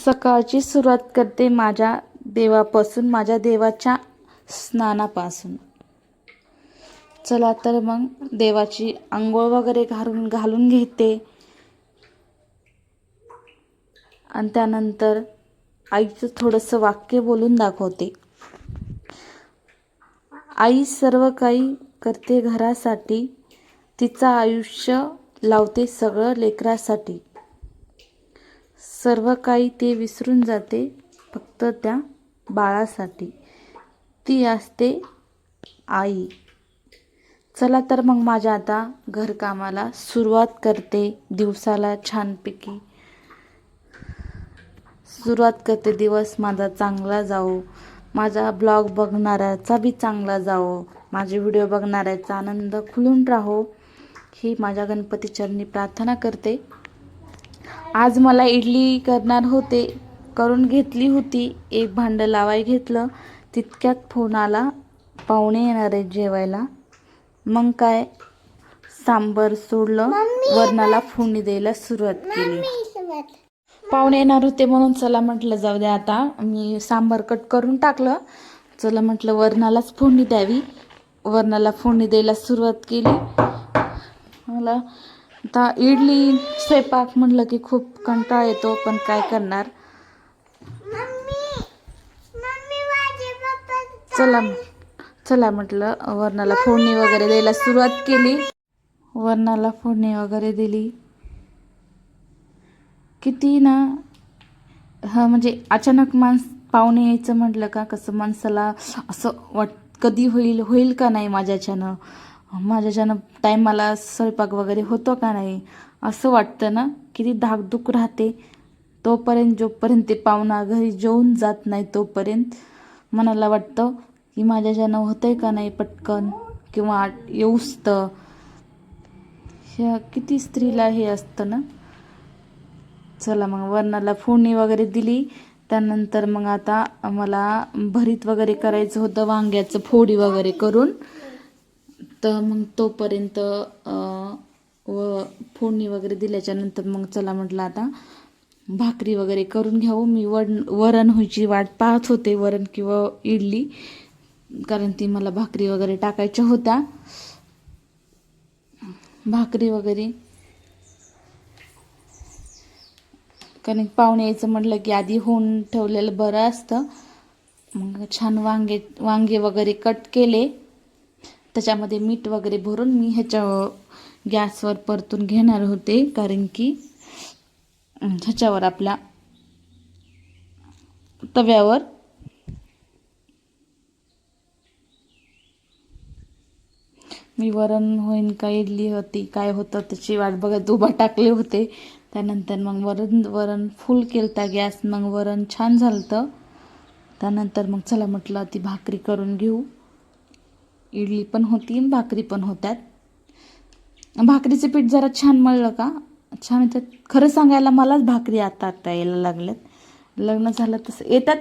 सकाळची सुरुवात करते माझ्या देवापासून, माझ्या देवाच्या स्नानापासून. चला तर मग देवाची आंघोळ वगैरे घालून घेते आणि त्यानंतर आईचं थोडंसं वाक्य बोलून दाखवते. आई सर्व काही करते घरासाठी, तिचं आयुष्य लावते सगळं लेकरासाठी. सर्व काही ते विसरून जाते फक्त त्या बाळासाठी, ती असते आई. चला तर मग माझ्या आता घरकामाला सुरुवात करते. दिवसाला छानपैकी सुरुवात करते. दिवस माझा चांगला जावो, माझा ब्लॉग बघणाऱ्याचा बी चांगला जावो, माझे व्हिडिओ बघणाऱ्याचा आनंद खुलून राहो, ही माझ्या गणपती चरणी प्रार्थना करते. आज मला इडली करणार होते, करून घेतली होती. एक भांडं लावाय घेतलं, तितक्यात फोन आला, पाहुणे येणार आहेत जेवायला. मग काय सांबर सोडलं, वरणाला फोडणी द्यायला सुरुवात केली. पाहुणे येणार होते म्हणून चला म्हटलं जाऊ द्या, आता मी सांबर कट करून टाकलं. चला म्हटलं वरणालाच फोडणी द्यावी. वरणाला फोडणी द्यायला सुरुवात केली. मला आता इडली स्वयंपाक म्हटलं की खूप कंटाळा येतो, पण काय करणार. चला म्हटलं वरणाला फोडणी वगैरे द्यायला सुरुवात केली. वरणाला फोडणी वगैरे दिली. किती ना म्हणजे अचानक पाहुणे यायचं म्हटलं का कसं माणसाला असं कधी होईल का नाही माझ्याच्यानं टायमाला स्वयंपाक वगैरे होतो का नाही असं वाटतं ना. किती धाकधूक राहते तोपर्यंत, जोपर्यंत ते पाहुणा घरी जेवून जात नाही तोपर्यंत मनाला वाटतं की माझ्याच्यानं होतंय का नाही पटकन, किंवा येऊच तर. किती स्त्रीला हे असतं ना. चला मग वरणाला फोडणी वगैरे दिली. त्यानंतर मग आता मला भरीत वगैरे करायचं होतं, वांग्याचं फोडी वगैरे करून. तर मग तोपर्यंत फोडणी वगैरे दिल्याच्यानंतर मग चला म्हटलं आता भाकरी वगैरे करून घ्यावं. मी वरण व्हायची वाट पाहत होते, वरण किंवा इडली, कारण ती मला भाकरी वगैरे टाकायच्या होत्या. भाकरी वगैरे कारण पाहुणे यायचं म्हटलं की आधी होऊन ठेवलेलं बरं असतं. मग छान वांगे वगैरे कट केले, त्याच्यामध्ये मीठ वगैरे भरून मी ह्याच्या गॅसवर परतून घेणार होते, कारण की ह्याच्यावर आपल्या तव्यावर मी वरण होईन का इडली होती काय होतं त्याची वाट बघत उभा टाकले होते. त्यानंतर मग वरण फुल केलता गॅस, मग वरण छान झालतं. त्यानंतर मग चला म्हटलं ती भाकरी करून घेऊ. इडली पण होती भाकरी पण होत्यात. भाकरीचं पीठ जरा छान मळलं का छान येतात. खरं सांगायला मलाच भाकरी आता यायला लागल्यात. लग्न झालं तसं येतात,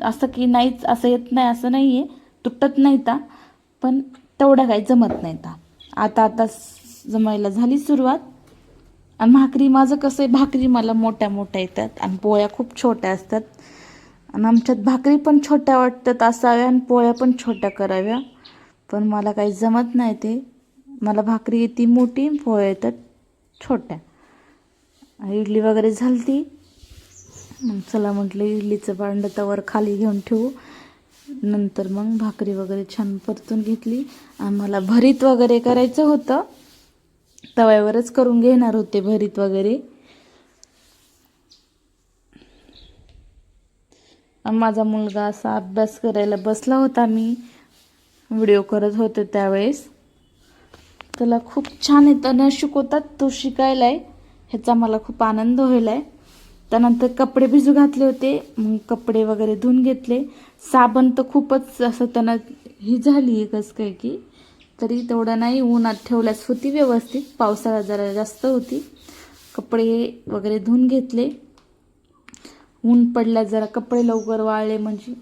असं की नाहीच, असं येत नाही असं नाही आहे, तुटत नाही ता, पण तेवढं काही जमत नाही ता. आता जमायला झाली सुरुवात. आणि भाकरी माझं कसं आहे, भाकरी मला मोठ्या मोठ्या येतात आणि पोळ्या खूप छोट्या असतात. आणि आमच्यात भाकरी पण छोट्या वाटतात असाव्या आणि पोळ्या पण छोट्या कराव्या, पण मला काही जमत नाही ते. मला भाकरी येते मोठी, पोळ्या येतात छोट्या. इडली वगैरे झालती. मग चला म्हटलं इडलीचं भांडं तवर खाली घेऊन ठेवू. नंतर मग भाकरी वगैरे छान परतून घेतली. आणि मला भरीत वगैरे करायचं होतं, तव्यावरच करून घेणार होते भरीत वगैरे. माझा मुलगा असा अभ्यास करायला बसला होता, मी व्हिडिओ करत होते त्यावेळेस. त्याला खूप छान येतं न शिकवतात, तो शिकायला आहे, ह्याचा मला खूप आनंद व्हायला आहे. त्यानंतर कपडे भिजू घातले होते, मग कपडे वगैरे धुवून घेतले. साबण तर खूपच असं त्यांना ही झाली आहे कसं काय की, तरी तेवढं नाही, उन्हात ठेवल्यास होती व्यवस्थित, पावसाळा जरा जास्त होती. कपडे वगैरे धुवून घेतले. ऊन पडल्या जरा कपडे लवकर वाळले म्हणजे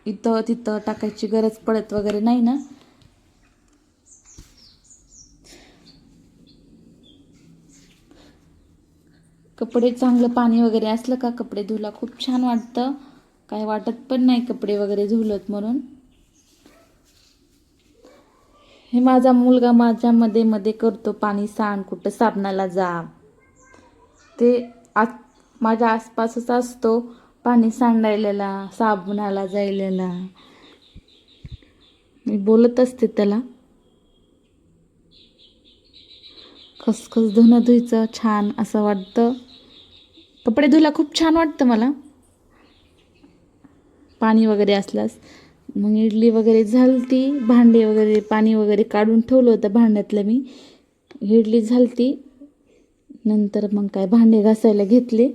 इथं तिथं टाकायची गरज पडत वगैरे नाही ना. कपडे चांगलं पाणी वगैरे असलं का कपडे धुला खूप छान वाटतं, काय वाटत पण नाही कपडे वगैरे धुलत म्हणून. हे माझा मुलगा माझ्या मध्ये मध्ये करतो, पाणी सांड, कुठं साबणाला जा. ते आज माझ्या आसपासच असतो, पाणी सांडायला, साबणाला जायला. मी बोलत असते त्याला. खसखस धुणं धुयचं छान असं वाटतं. कपडे धुयला खूप छान वाटतं मला पाणी वगैरे असल्यास. मग इडली वगैरे झालती, भांडे वगैरे पाणी वगैरे काढून ठेवलं होतं भांड्यातलं मी. इडली झालती, नंतर मग काय भांडे घासायला घेतले.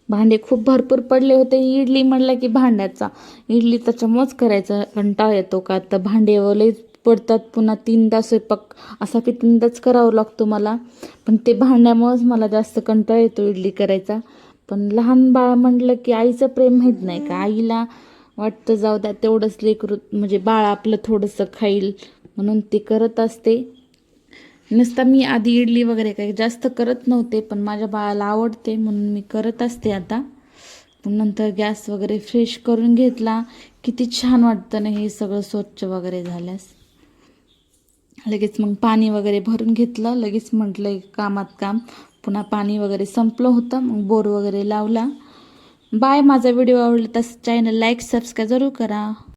भांडे खूप भरपूर पडले होते. इडली म्हणलं की भांड्याचा इडली त्याच्यामुळेच करायचा कंटाळा येतो का तर भांडे लई पडतात. पुन्हा 3दा स्वयंपाक असा की 3दाच करावं लागतो मला. पण ते भांड्यामुळेच मला जास्त कंटाळा येतो इडली करायचा. पण लहान बाळ म्हटलं की आईचं प्रेम माहीत नाही का, आईला वाटतं जाऊ द्या तेवढंच लेकरू म्हणजे बाळ आपलं थोडंसं खाईल म्हणून ते करत असते. नुसतं मी आधी इडली वगैरे काही जास्त करत नव्हते, पण माझ्या बाळाला आवडते म्हणून मी करत असते आता. नंतर गॅस वगैरे फ्रेश करून घेतला. किती छान वाटतं ना हे सगळं स्वच्छ वगैरे झाल्यास. लगेच मग पाणी वगैरे भरून घेतलं. लगेच म्हटलं कामात काम. पुन्हा पाणी वगैरे संपलं होतं, मग बोर वगैरे लावला. बाय. माझा व्हिडिओ आवडला तर चॅनल लाईक सबस्क्राईब जरूर करा.